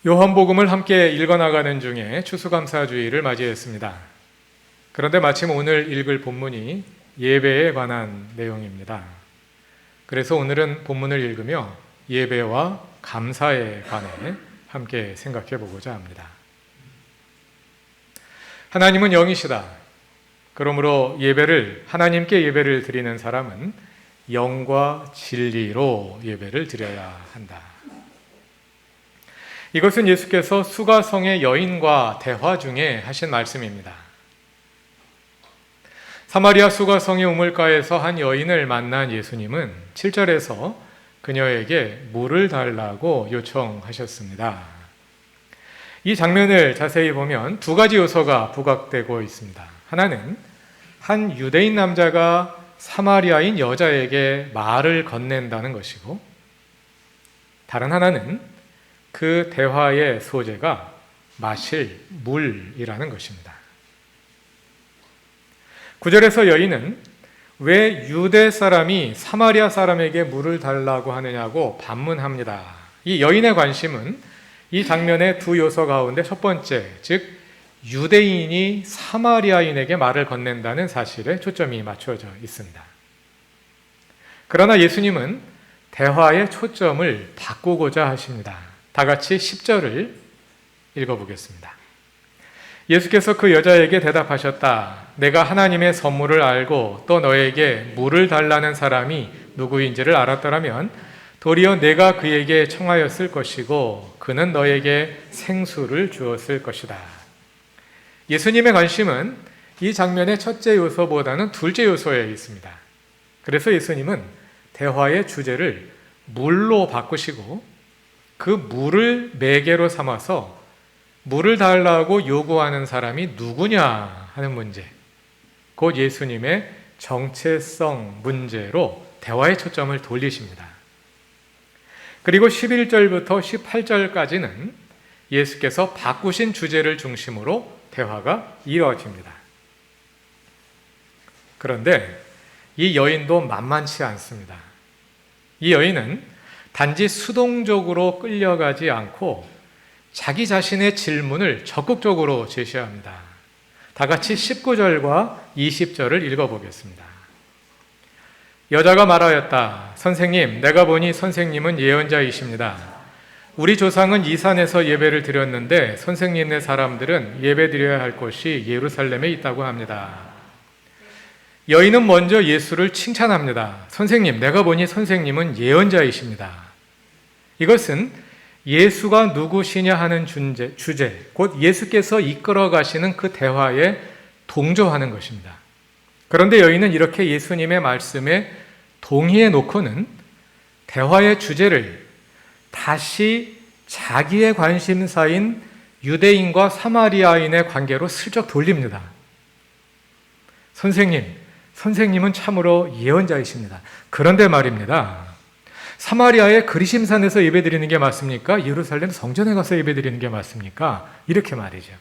요한복음을 함께 읽어나가는 중에 추수감사주의를 맞이했습니다. 그런데 마침 오늘 읽을 본문이 예배에 관한 내용입니다. 그래서 오늘은 본문을 읽으며 예배와 감사에 관해 함께 생각해 보고자 합니다. 하나님은 영이시다. 그러므로 하나님께 예배를 드리는 사람은 영과 진리로 예배를 드려야 한다. 이것은 예수께서 수가성의 여인과 대화 중에 하신 말씀입니다. 사마리아 수가성의 우물가에서 한 여인을 만난 예수님은 7절에서 그녀에게 물을 달라고 요청하셨습니다. 이 장면을 자세히 보면 두 가지 요소가 부각되고 있습니다. 하나는 한 유대인 남자가 사마리아인 여자에게 말을 건넨다는 것이고, 다른 하나는 그 대화의 소재가 마실 물이라는 것입니다. 9절에서 여인은 왜 유대 사람이 사마리아 사람에게 물을 달라고 하느냐고 반문합니다. 이 여인의 관심은 이 장면의 두 요소 가운데 첫 번째, 즉 유대인이 사마리아인에게 말을 건넨다는 사실에 초점이 맞춰져 있습니다. 그러나 예수님은 대화의 초점을 바꾸고자 하십니다. 다 같이 10절을 읽어보겠습니다. 예수께서 그 여자에게 대답하셨다. 내가 하나님의 선물을 알고 또 너에게 물을 달라는 사람이 누구인지를 알았더라면 도리어 내가 그에게 청하였을 것이고 그는 너에게 생수를 주었을 것이다. 예수님의 관심은 이 장면의 첫째 요소보다는 둘째 요소에 있습니다. 그래서 예수님은 대화의 주제를 물로 바꾸시고 그 물을 매개로 삼아서 물을 달라고 요구하는 사람이 누구냐 하는 문제, 곧 예수님의 정체성 문제로 대화의 초점을 돌리십니다. 그리고 11절부터 18절까지는 예수께서 바꾸신 주제를 중심으로 대화가 이루어집니다. 그런데 이 여인도 만만치 않습니다. 이 여인은 단지 수동적으로 끌려가지 않고 자기 자신의 질문을 적극적으로 제시합니다. 다 같이 19절과 20절을 읽어보겠습니다. 여자가 말하였다. 선생님, 내가 보니 선생님은 예언자이십니다. 우리 조상은 이 산에서 예배를 드렸는데 선생님네 사람들은 예배 드려야 할 곳이 예루살렘에 있다고 합니다. 여인은 먼저 예수를 칭찬합니다. 선생님, 내가 보니 선생님은 예언자이십니다. 이것은 예수가 누구시냐 하는 주제, 곧 예수께서 이끌어 가시는 그 대화에 동조하는 것입니다. 그런데 여인은 이렇게 예수님의 말씀에 동의해 놓고는 대화의 주제를 다시 자기의 관심사인 유대인과 사마리아인의 관계로 슬쩍 돌립니다. 선생님은 참으로 예언자이십니다. 그런데 말입니다. 사마리아의 그리심산에서 예배드리는 게 맞습니까? 예루살렘 성전에 가서 예배드리는 게 맞습니까? 이렇게 말이죠.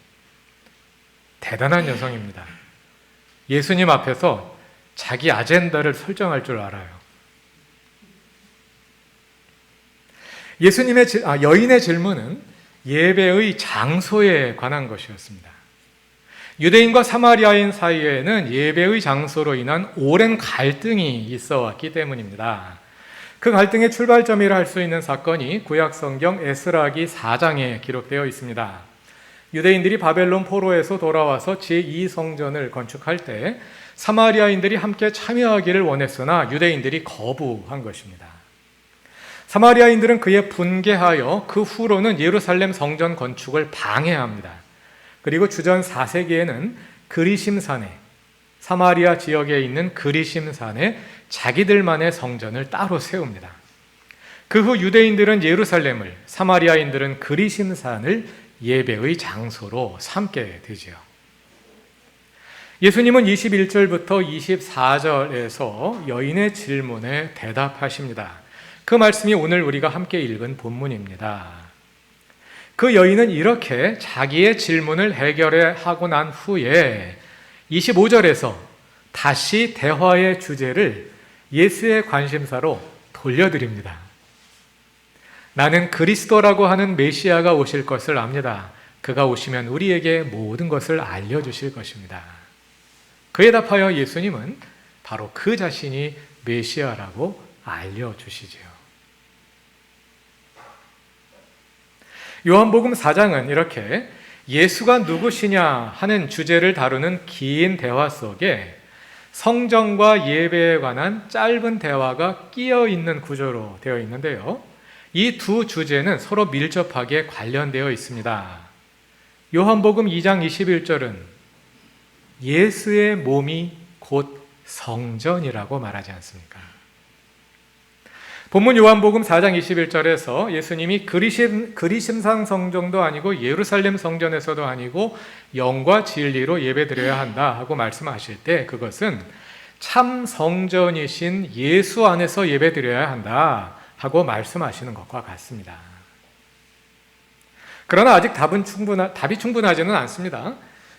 대단한 여성입니다. 예수님 앞에서 자기 아젠다를 설정할 줄 알아요. 여인의 질문은 예배의 장소에 관한 것이었습니다. 유대인과 사마리아인 사이에는 예배의 장소로 인한 오랜 갈등이 있어 왔기 때문입니다. 그 갈등의 출발점이라 할 수 있는 사건이 구약성경 에스라기 4장에 기록되어 있습니다. 유대인들이 바벨론 포로에서 돌아와서 제2성전을 건축할 때 사마리아인들이 함께 참여하기를 원했으나 유대인들이 거부한 것입니다. 사마리아인들은 그에 분개하여 그 후로는 예루살렘 성전 건축을 방해합니다. 그리고 주전 4세기에는 그리심산에, 사마리아 지역에 있는 그리심산에 자기들만의 성전을 따로 세웁니다. 그 후 유대인들은 예루살렘을, 사마리아인들은 그리심산을 예배의 장소로 삼게 되지요. 예수님은 21절부터 24절에서 여인의 질문에 대답하십니다. 그 말씀이 오늘 우리가 함께 읽은 본문입니다. 그 여인은 이렇게 자기의 질문을 해결하고 난 후에 25절에서 다시 대화의 주제를 예수의 관심사로 돌려드립니다. 나는 그리스도라고 하는 메시아가 오실 것을 압니다. 그가 오시면 우리에게 모든 것을 알려주실 것입니다. 그에 답하여 예수님은 바로 그 자신이 메시아라고 알려주시지요. 요한복음 4장은 이렇게 예수가 누구시냐 하는 주제를 다루는 긴 대화 속에 성전과 예배에 관한 짧은 대화가 끼어 있는 구조로 되어 있는데요. 이 두 주제는 서로 밀접하게 관련되어 있습니다. 요한복음 2장 21절은 예수의 몸이 곧 성전이라고 말하지 않습니까? 본문 요한복음 4장 21절에서 예수님이 그리심산 성전도 아니고 예루살렘 성전에서도 아니고 영과 진리로 예배드려야 한다 하고 말씀하실 때 그것은 참 성전이신 예수 안에서 예배드려야 한다 하고 말씀하시는 것과 같습니다. 그러나 아직 답이 충분하지는 않습니다.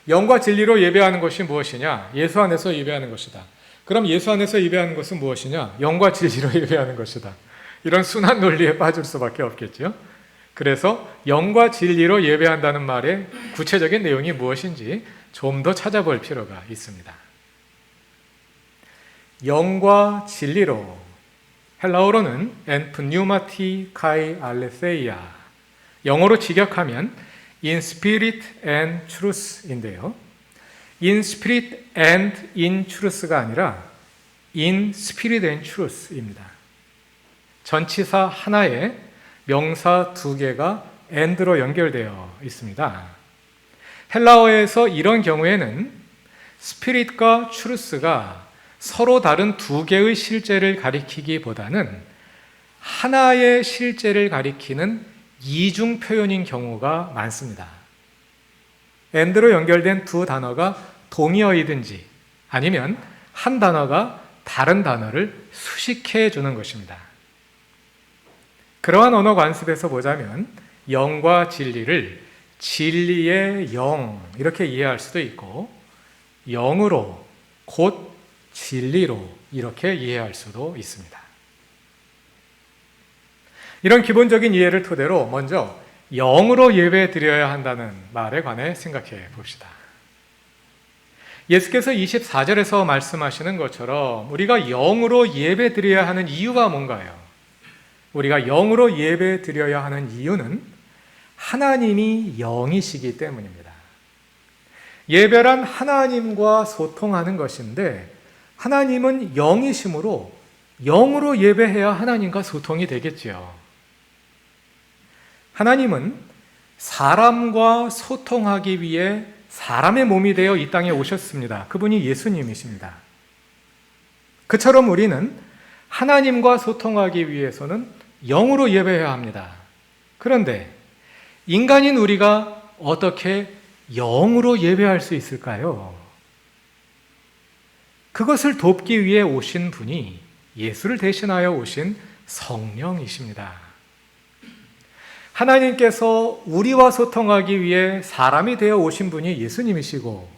영과 진리로 예배하는 것이 무엇이냐? 예수 안에서 예배하는 것이다. 그럼 예수 안에서 예배하는 것은 무엇이냐? 영과 진리로 예배하는 것이다. 이런 순환 논리에 빠질 수밖에 없겠죠. 그래서 영과 진리로 예배한다는 말의 구체적인 내용이 무엇인지 좀 더 찾아볼 필요가 있습니다. 영과 진리로, 헬라어로는 en pneumati kai aletheia, 영어로 직역하면 in spirit and truth인데요. in spirit and in truth가 아니라 in spirit and truth입니다. 전치사 하나에 명사 두 개가 and로 연결되어 있습니다. 헬라어에서 이런 경우에는 spirit과 truth가 서로 다른 두 개의 실제를 가리키기보다는 하나의 실제를 가리키는 이중 표현인 경우가 많습니다. and로 연결된 두 단어가 동의어이든지 아니면 한 단어가 다른 단어를 수식해 주는 것입니다. 그러한 언어 관습에서 보자면 영과 진리를 진리의 영 이렇게 이해할 수도 있고 영으로 곧 진리로 이렇게 이해할 수도 있습니다. 이런 기본적인 이해를 토대로 먼저 영으로 예배 드려야 한다는 말에 관해 생각해 봅시다. 예수께서 24절에서 말씀하시는 것처럼 우리가 영으로 예배 드려야 하는 이유가 뭔가요? 우리가 영으로 예배 드려야 하는 이유는 하나님이 영이시기 때문입니다. 예배란 하나님과 소통하는 것인데 하나님은 영이시므로 영으로 예배해야 하나님과 소통이 되겠지요. 하나님은 사람과 소통하기 위해 사람의 몸이 되어 이 땅에 오셨습니다. 그분이 예수님이십니다. 그처럼 우리는 하나님과 소통하기 위해서는 영으로 예배해야 합니다. 그런데 인간인 우리가 어떻게 영으로 예배할 수 있을까요? 그것을 돕기 위해 오신 분이 예수를 대신하여 오신 성령이십니다. 하나님께서 우리와 소통하기 위해 사람이 되어 오신 분이 예수님이시고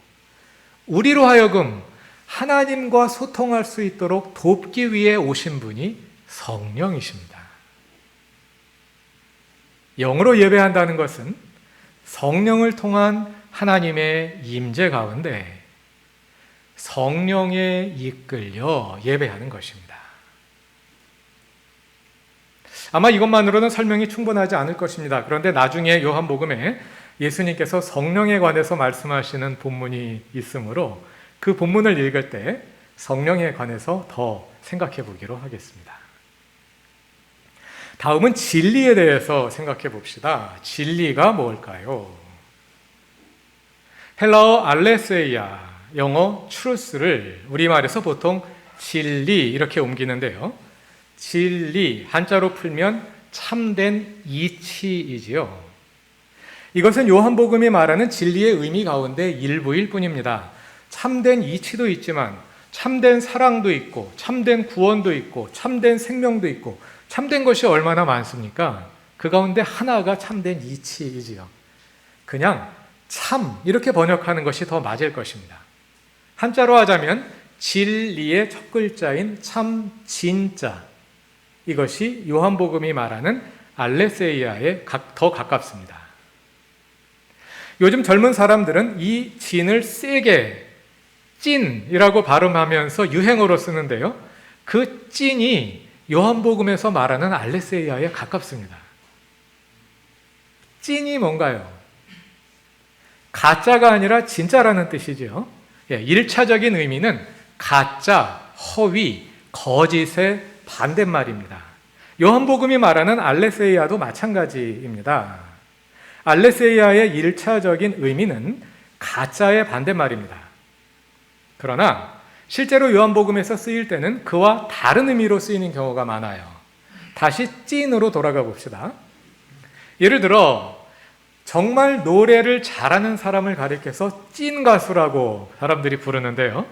우리로 하여금 하나님과 소통할 수 있도록 돕기 위해 오신 분이 성령이십니다. 영으로 예배한다는 것은 성령을 통한 하나님의 임재 가운데 성령에 이끌려 예배하는 것입니다. 아마 이것만으로는 설명이 충분하지 않을 것입니다. 그런데 나중에 요한복음에 예수님께서 성령에 관해서 말씀하시는 본문이 있으므로 그 본문을 읽을 때 성령에 관해서 더 생각해 보기로 하겠습니다. 다음은 진리에 대해서 생각해 봅시다. 진리가 뭘까요? 헬라어 알레세이아, 영어 truth를 우리말에서 보통 진리 이렇게 옮기는데요. 진리, 한자로 풀면 참된 이치이지요. 이것은 요한복음이 말하는 진리의 의미 가운데 일부일 뿐입니다. 참된 이치도 있지만 참된 사랑도 있고 참된 구원도 있고 참된 생명도 있고 참된 것이 얼마나 많습니까? 그 가운데 하나가 참된 이치이지요. 그냥 참 이렇게 번역하는 것이 더 맞을 것입니다. 한자로 하자면 진리의 첫 글자인 참 진짜, 이것이 요한복음이 말하는 알레세이아에 더 가깝습니다. 요즘 젊은 사람들은 이 진을 세게 찐이라고 발음하면서 유행어로 쓰는데요. 그 찐이 요한복음에서 말하는 알레세이아에 가깝습니다. 찐이 뭔가요? 가짜가 아니라 진짜라는 뜻이죠. 1차적인 의미는 가짜, 허위, 거짓의 반대말입니다. 요한복음이 말하는 알레세이아도 마찬가지입니다. 알레세이아의 1차적인 의미는 가짜의 반대말입니다. 그러나 실제로 요한복음에서 쓰일 때는 그와 다른 의미로 쓰이는 경우가 많아요. 다시 찐으로 돌아가 봅시다. 예를 들어 정말 노래를 잘하는 사람을 가리켜서 찐 가수라고 사람들이 부르는데요.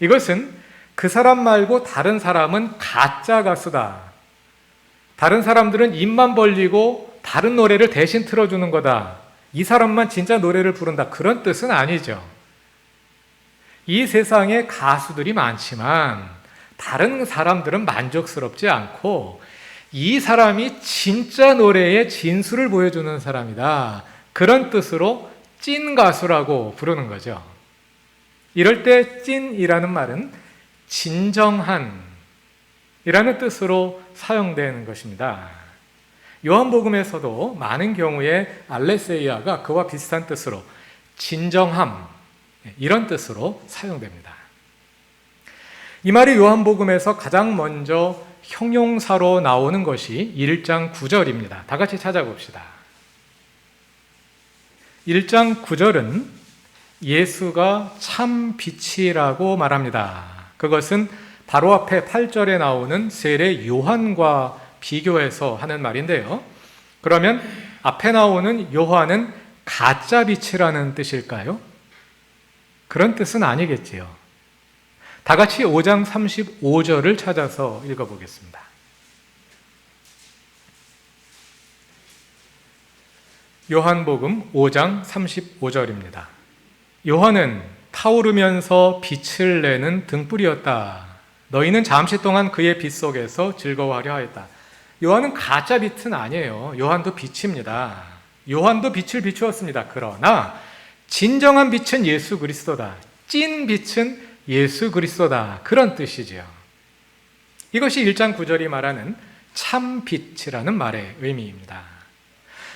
이것은 그 사람 말고 다른 사람은 가짜 가수다. 다른 사람들은 입만 벌리고 다른 노래를 대신 틀어주는 거다. 이 사람만 진짜 노래를 부른다. 그런 뜻은 아니죠. 이 세상에 가수들이 많지만 다른 사람들은 만족스럽지 않고 이 사람이 진짜 노래의 진수를 보여주는 사람이다. 그런 뜻으로 찐 가수라고 부르는 거죠. 이럴 때 찐이라는 말은 진정한 이라는 뜻으로 사용되는 것입니다. 요한복음에서도 많은 경우에 알레세이아가 그와 비슷한 뜻으로 진정함 이런 뜻으로 사용됩니다. 이 말이 요한복음에서 가장 먼저 형용사로 나오는 것이 1장 9절입니다. 다 같이 찾아봅시다. 1장 9절은 예수가 참 빛이라고 말합니다. 그것은 바로 앞에 8절에 나오는 세례 요한과 비교해서 하는 말인데요. 그러면 앞에 나오는 요한은 가짜 빛이라는 뜻일까요? 그런 뜻은 아니겠지요. 다 같이 5장 35절을 찾아서 읽어보겠습니다. 요한복음 5장 35절입니다. 요한은 타오르면서 빛을 내는 등불이었다. 너희는 잠시 동안 그의 빛 속에서 즐거워하려 하였다. 요한은 가짜 빛은 아니에요. 요한도 빛입니다. 요한도 빛을 비추었습니다. 그러나 진정한 빛은 예수 그리스도다. 찐 빛은 예수 그리스도다. 그런 뜻이지요. 이것이 1장 9절이 말하는 참 빛이라는 말의 의미입니다.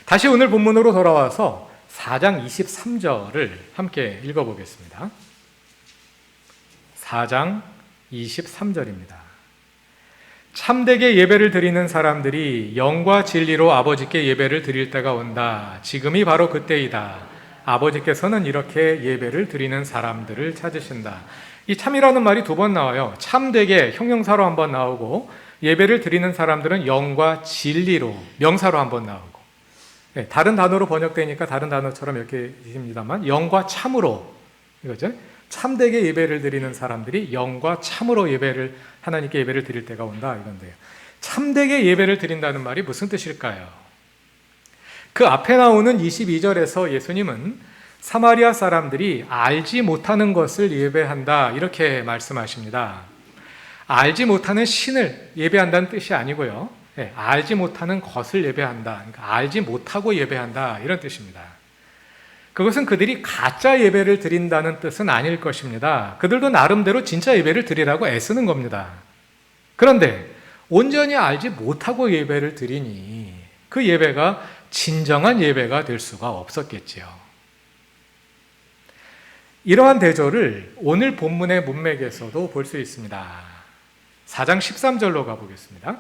다시 오늘 본문으로 돌아와서 4장 23절을 함께 읽어보겠습니다. 4장 23절입니다. 참되게 예배를 드리는 사람들이 영과 진리로 아버지께 예배를 드릴 때가 온다. 지금이 바로 그때이다. 아버지께서는 이렇게 예배를 드리는 사람들을 찾으신다. 이 참이라는 말이 2번 나와요. 참되게 형용사로 한 번 나오고 예배를 드리는 사람들은 영과 진리로 명사로 한 번 나오고 다른 단어로 번역되니까 다른 단어처럼 이렇게 있습니다만 영과 참으로 이거죠. 참되게 예배를 드리는 사람들이 영과 참으로 하나님께 예배를 드릴 때가 온다 이건데요. 참되게 예배를 드린다는 말이 무슨 뜻일까요? 그 앞에 나오는 22절에서 예수님은 사마리아 사람들이 알지 못하는 것을 예배한다 이렇게 말씀하십니다. 알지 못하는 신을 예배한다는 뜻이 아니고요. 알지 못하는 것을 예배한다. 그러니까 알지 못하고 예배한다 이런 뜻입니다. 그것은 그들이 가짜 예배를 드린다는 뜻은 아닐 것입니다. 그들도 나름대로 진짜 예배를 드리라고 애쓰는 겁니다. 그런데 온전히 알지 못하고 예배를 드리니 그 예배가 진정한 예배가 될 수가 없었겠지요. 이러한 대조를 오늘 본문의 문맥에서도 볼 수 있습니다. 4장 13절로 가보겠습니다.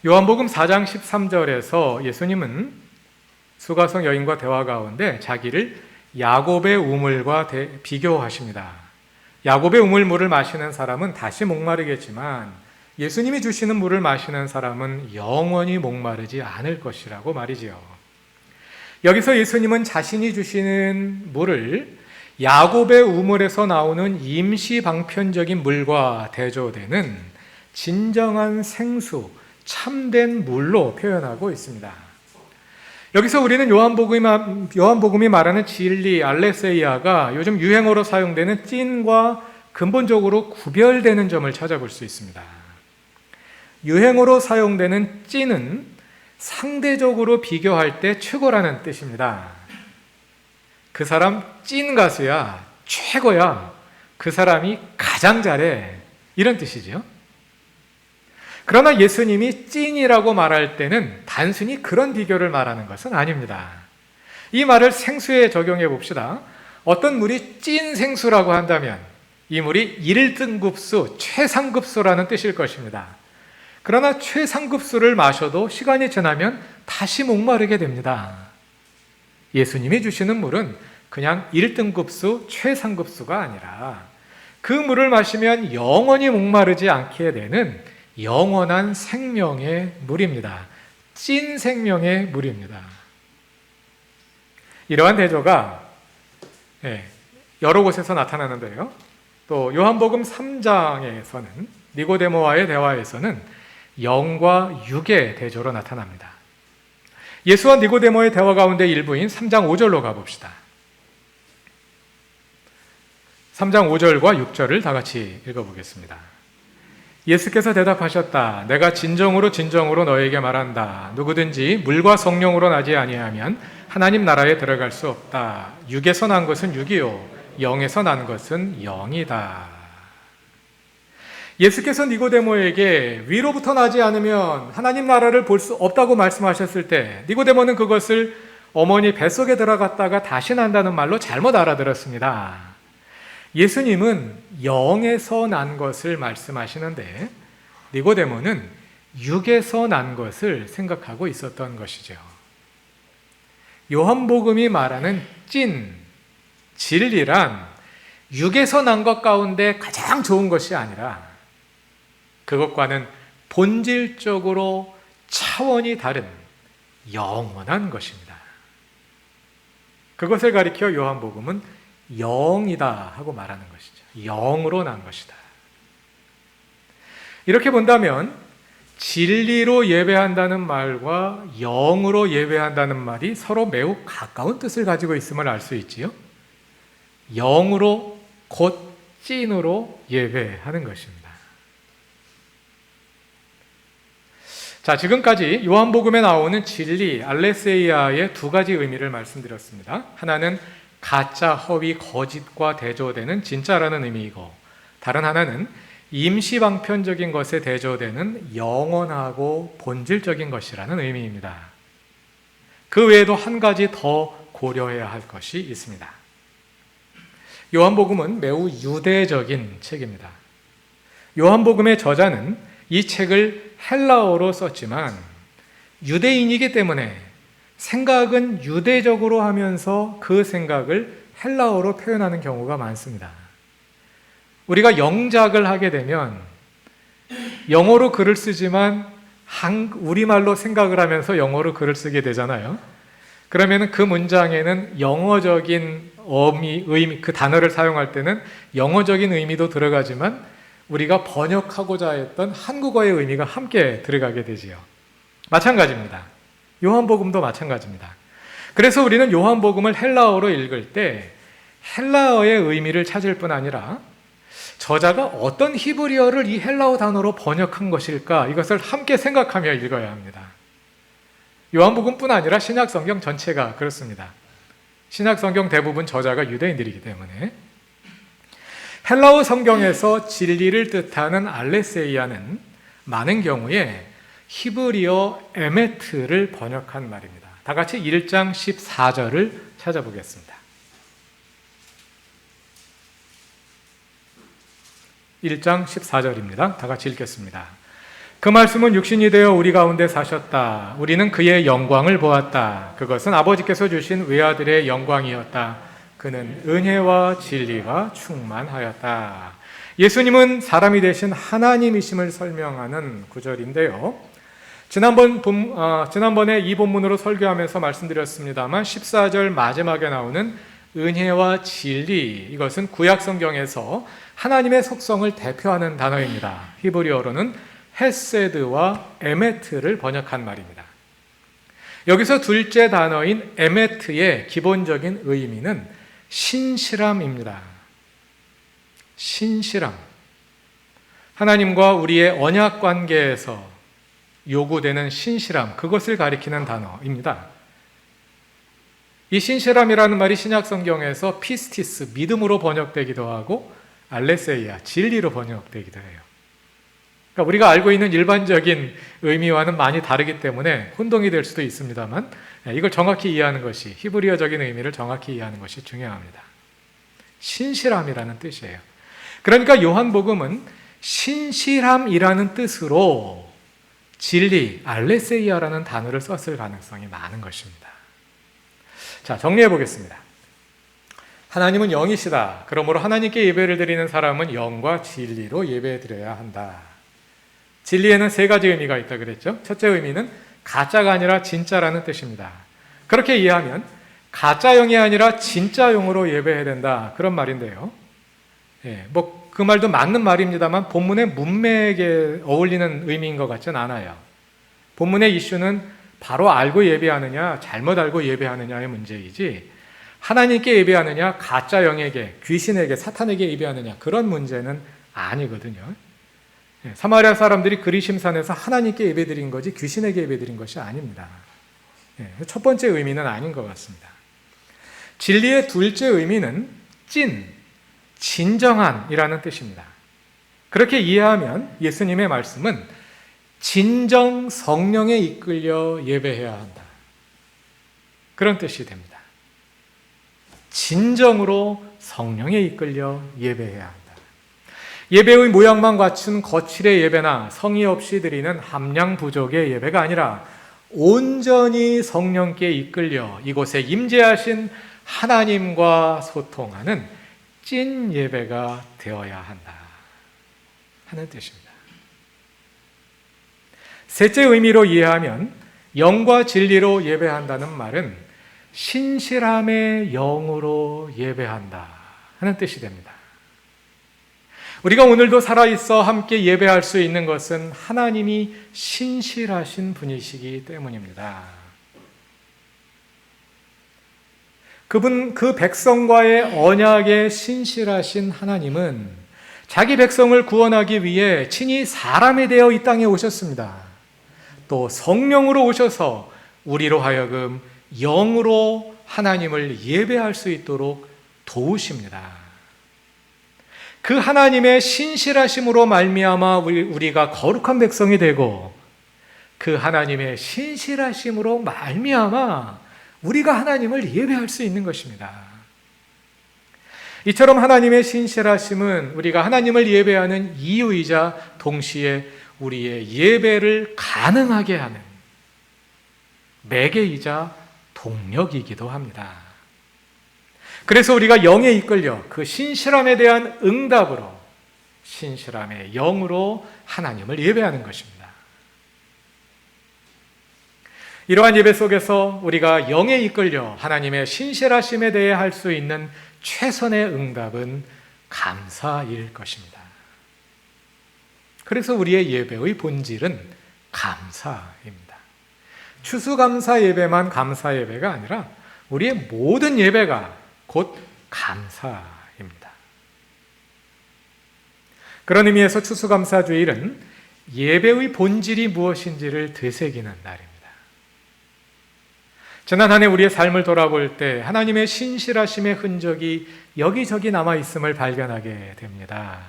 요한복음 4장 13절에서 예수님은 수가성 여인과 대화 가운데 자기를 야곱의 우물과 비교하십니다. 야곱의 우물 물을 마시는 사람은 다시 목마르겠지만 예수님이 주시는 물을 마시는 사람은 영원히 목마르지 않을 것이라고 말이지요. 여기서 예수님은 자신이 주시는 물을 야곱의 우물에서 나오는 임시방편적인 물과 대조되는 진정한 생수, 참된 물로 표현하고 있습니다. 여기서 우리는 요한복음이 말하는 진리, 알레세이아가 요즘 유행어로 사용되는 찐과 근본적으로 구별되는 점을 찾아볼 수 있습니다. 유행어로 사용되는 찐은 상대적으로 비교할 때 최고라는 뜻입니다. 그 사람 찐 가수야, 최고야, 그 사람이 가장 잘해, 이런 뜻이죠. 그러나 예수님이 찐이라고 말할 때는 단순히 그런 비교를 말하는 것은 아닙니다. 이 말을 생수에 적용해 봅시다. 어떤 물이 찐 생수라고 한다면 이 물이 1등급수, 최상급수라는 뜻일 것입니다. 그러나 최상급수를 마셔도 시간이 지나면 다시 목마르게 됩니다. 예수님이 주시는 물은 그냥 1등급수, 최상급수가 아니라 그 물을 마시면 영원히 목마르지 않게 되는 영원한 생명의 물입니다. 찐 생명의 물입니다. 이러한 대조가 여러 곳에서 나타나는데요. 또 요한복음 3장에서는 니고데모와의 대화에서는 영과 육의 대조로 나타납니다. 예수와 니고데모의 대화 가운데 일부인 3장 5절로 가봅시다. 3장 5절과 6절을 다 같이 읽어보겠습니다. 예수께서 대답하셨다. 내가 진정으로 진정으로 너에게 말한다. 누구든지 물과 성령으로 나지 아니하면 하나님 나라에 들어갈 수 없다. 육에서 난 것은 육이요 영에서 난 것은 영이다. 예수께서 니고데모에게 위로부터 나지 않으면 하나님 나라를 볼 수 없다고 말씀하셨을 때 니고데모는 그것을 어머니 뱃속에 들어갔다가 다시 난다는 말로 잘못 알아들었습니다. 예수님은 영에서 난 것을 말씀하시는데 니고데모는 육에서 난 것을 생각하고 있었던 것이죠. 요한복음이 말하는 찐, 진리란 육에서 난 것 가운데 가장 좋은 것이 아니라 그것과는 본질적으로 차원이 다른 영원한 것입니다. 그것을 가리켜 요한복음은 영이다 하고 말하는 것이죠. 영으로 난 것이다. 이렇게 본다면 진리로 예배한다는 말과 영으로 예배한다는 말이 서로 매우 가까운 뜻을 가지고 있음을 알 수 있지요. 영으로 곧 찐으로 예배하는 것입니다. 자, 지금까지 요한복음에 나오는 진리, 알레세이아의 두 가지 의미를 말씀드렸습니다. 하나는 가짜, 허위, 거짓과 대조되는 진짜라는 의미이고, 다른 하나는 임시방편적인 것에 대조되는 영원하고 본질적인 것이라는 의미입니다. 그 외에도 한 가지 더 고려해야 할 것이 있습니다. 요한복음은 매우 유대적인 책입니다. 요한복음의 저자는 이 책을 헬라어로 썼지만 유대인이기 때문에 생각은 유대적으로 하면서 그 생각을 헬라어로 표현하는 경우가 많습니다. 우리가 영작을 하게 되면 영어로 글을 쓰지만 우리말로 생각을 하면서 영어로 글을 쓰게 되잖아요. 그러면 그 문장에는 영어적인 의미, 그 단어를 사용할 때는 영어적인 의미도 들어가지만 우리가 번역하고자 했던 한국어의 의미가 함께 들어가게 되지요. 마찬가지입니다. 요한복음도 마찬가지입니다. 그래서 우리는 요한복음을 헬라어로 읽을 때 헬라어의 의미를 찾을 뿐 아니라 저자가 어떤 히브리어를 이 헬라어 단어로 번역한 것일까, 이것을 함께 생각하며 읽어야 합니다. 요한복음뿐 아니라 신약성경 전체가 그렇습니다. 신약성경 대부분 저자가 유대인들이기 때문에. 헬라어 성경에서 진리를 뜻하는 알레세이아는 많은 경우에 히브리어 에메트를 번역한 말입니다. 다 같이 1장 14절을 찾아보겠습니다. 1장 14절입니다. 다 같이 읽겠습니다. 그 말씀은 육신이 되어 우리 가운데 사셨다. 우리는 그의 영광을 보았다. 그것은 아버지께서 주신 외아들의 영광이었다. 그는 은혜와 진리가 충만하였다. 예수님은 사람이 되신 하나님이심을 설명하는 구절인데요. 지난번에 이 본문으로 설교하면서 말씀드렸습니다만 14절 마지막에 나오는 은혜와 진리, 이것은 구약 성경에서 하나님의 속성을 대표하는 단어입니다. 히브리어로는 헤세드와 에메트를 번역한 말입니다. 여기서 둘째 단어인 에메트의 기본적인 의미는 신실함입니다. 신실함. 하나님과 우리의 언약 관계에서 요구되는 신실함, 그것을 가리키는 단어입니다. 이 신실함이라는 말이 신약 성경에서 피스티스, 믿음으로 번역되기도 하고 알레세이아, 진리로 번역되기도 해요. 그러니까 우리가 알고 있는 일반적인 의미와는 많이 다르기 때문에 혼동이 될 수도 있습니다만 이걸 정확히 이해하는 것이, 히브리어적인 의미를 정확히 이해하는 것이 중요합니다. 신실함이라는 뜻이에요. 그러니까 요한복음은 신실함이라는 뜻으로 진리, 알레세이아라는 단어를 썼을 가능성이 많은 것입니다. 자, 정리해 보겠습니다. 하나님은 영이시다. 그러므로 하나님께 예배를 드리는 사람은 영과 진리로 예배 드려야 한다. 진리에는 세 가지 의미가 있다 그랬죠. 첫째 의미는 가짜가 아니라 진짜라는 뜻입니다. 그렇게 이해하면 가짜 영이 아니라 진짜 영으로 예배해야 된다, 그런 말인데요. 그 말도 맞는 말입니다만 본문의 문맥에 어울리는 의미인 것 같진 않아요. 본문의 이슈는 바로 알고 예배하느냐 잘못 알고 예배하느냐의 문제이지, 하나님께 예배하느냐 가짜 영에게, 귀신에게, 사탄에게 예배하느냐 그런 문제는 아니거든요. 사마리아 사람들이 그리심산에서 하나님께 예배드린 거지 귀신에게 예배드린 것이 아닙니다. 첫 번째 의미는 아닌 것 같습니다. 진리의 둘째 의미는 진정한이라는 뜻입니다. 그렇게 이해하면 예수님의 말씀은 진정 성령에 이끌려 예배해야 한다, 그런 뜻이 됩니다. 진정으로 성령에 이끌려 예배해야 한다. 예배의 모양만 갖춘 거칠의 예배나 성의 없이 드리는 함량 부족의 예배가 아니라 온전히 성령께 이끌려 이곳에 임재하신 하나님과 소통하는 찐 예배가 되어야 한다 하는 뜻입니다. 셋째 의미로 이해하면 영과 진리로 예배한다는 말은 신실함의 영으로 예배한다 하는 뜻이 됩니다. 우리가 오늘도 살아있어 함께 예배할 수 있는 것은 하나님이 신실하신 분이시기 때문입니다. 그 백성과의 언약에 신실하신 하나님은 자기 백성을 구원하기 위해 친히 사람이 되어 이 땅에 오셨습니다. 또 성령으로 오셔서 우리로 하여금 영으로 하나님을 예배할 수 있도록 도우십니다. 그 하나님의 신실하심으로 말미암아 우리가 거룩한 백성이 되고, 그 하나님의 신실하심으로 말미암아 우리가 하나님을 예배할 수 있는 것입니다. 이처럼 하나님의 신실하심은 우리가 하나님을 예배하는 이유이자 동시에 우리의 예배를 가능하게 하는 매개이자 동력이기도 합니다. 그래서 우리가 영에 이끌려 그 신실함에 대한 응답으로, 신실함의 영으로 하나님을 예배하는 것입니다. 이러한 예배 속에서 우리가 영에 이끌려 하나님의 신실하심에 대해 할 수 있는 최선의 응답은 감사일 것입니다. 그래서 우리의 예배의 본질은 감사입니다. 추수감사 예배만 감사 예배가 아니라 우리의 모든 예배가 곧 감사입니다. 그런 의미에서 추수감사주일은 예배의 본질이 무엇인지를 되새기는 날입니다. 지난 한 해 우리의 삶을 돌아볼 때 하나님의 신실하심의 흔적이 여기저기 남아있음을 발견하게 됩니다.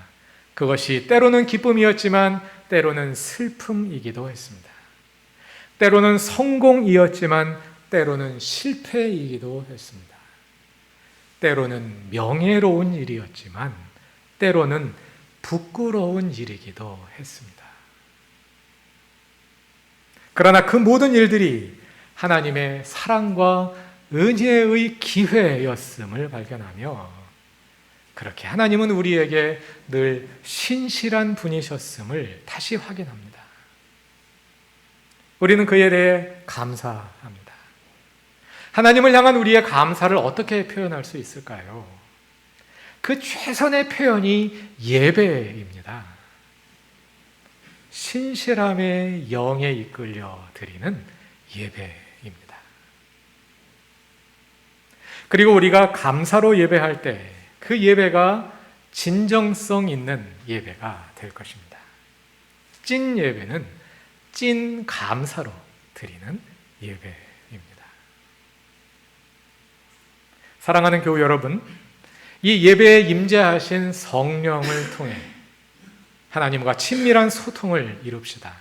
그것이 때로는 기쁨이었지만 때로는 슬픔이기도 했습니다. 때로는 성공이었지만 때로는 실패이기도 했습니다. 때로는 명예로운 일이었지만 때로는 부끄러운 일이기도 했습니다. 그러나 그 모든 일들이 하나님의 사랑과 은혜의 기회였음을 발견하며, 그렇게 하나님은 우리에게 늘 신실한 분이셨음을 다시 확인합니다. 우리는 그에 대해 감사합니다. 하나님을 향한 우리의 감사를 어떻게 표현할 수 있을까요? 그 최선의 표현이 예배입니다. 신실함의 영에 이끌려 드리는 예배입니다. 그리고 우리가 감사로 예배할 때 그 예배가 진정성 있는 예배가 될 것입니다. 찐 예배는 찐 감사로 드리는 예배입니다. 사랑하는 교우 여러분, 이 예배에 임재하신 성령을 통해 하나님과 친밀한 소통을 이룹시다.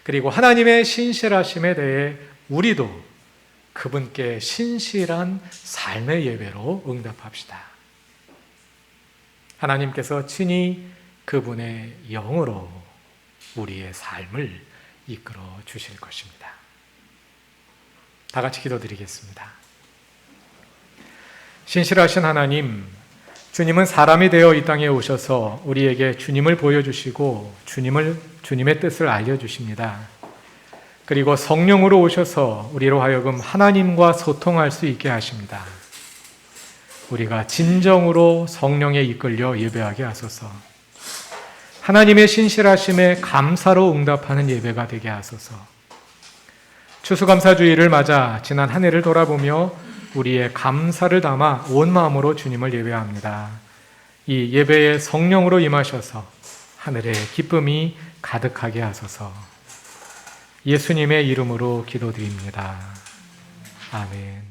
그리고 하나님의 신실하심에 대해 우리도 그분께 신실한 삶의 예배로 응답합시다. 하나님께서 친히 그분의 영으로 우리의 삶을 이끌어 주실 것입니다. 다 같이 기도드리겠습니다. 신실하신 하나님, 주님은 사람이 되어 이 땅에 오셔서 우리에게 주님을 보여주시고 주님의 뜻을 알려주십니다. 그리고 성령으로 오셔서 우리로 하여금 하나님과 소통할 수 있게 하십니다. 우리가 진정으로 성령에 이끌려 예배하게 하소서. 하나님의 신실하심에 감사로 응답하는 예배가 되게 하소서. 추수감사주의를 맞아 지난 한 해를 돌아보며 우리의 감사를 담아 온 마음으로 주님을 예배합니다. 이 예배에 성령으로 임하셔서 하늘의 기쁨이 가득하게 하소서. 예수님의 이름으로 기도드립니다. 아멘.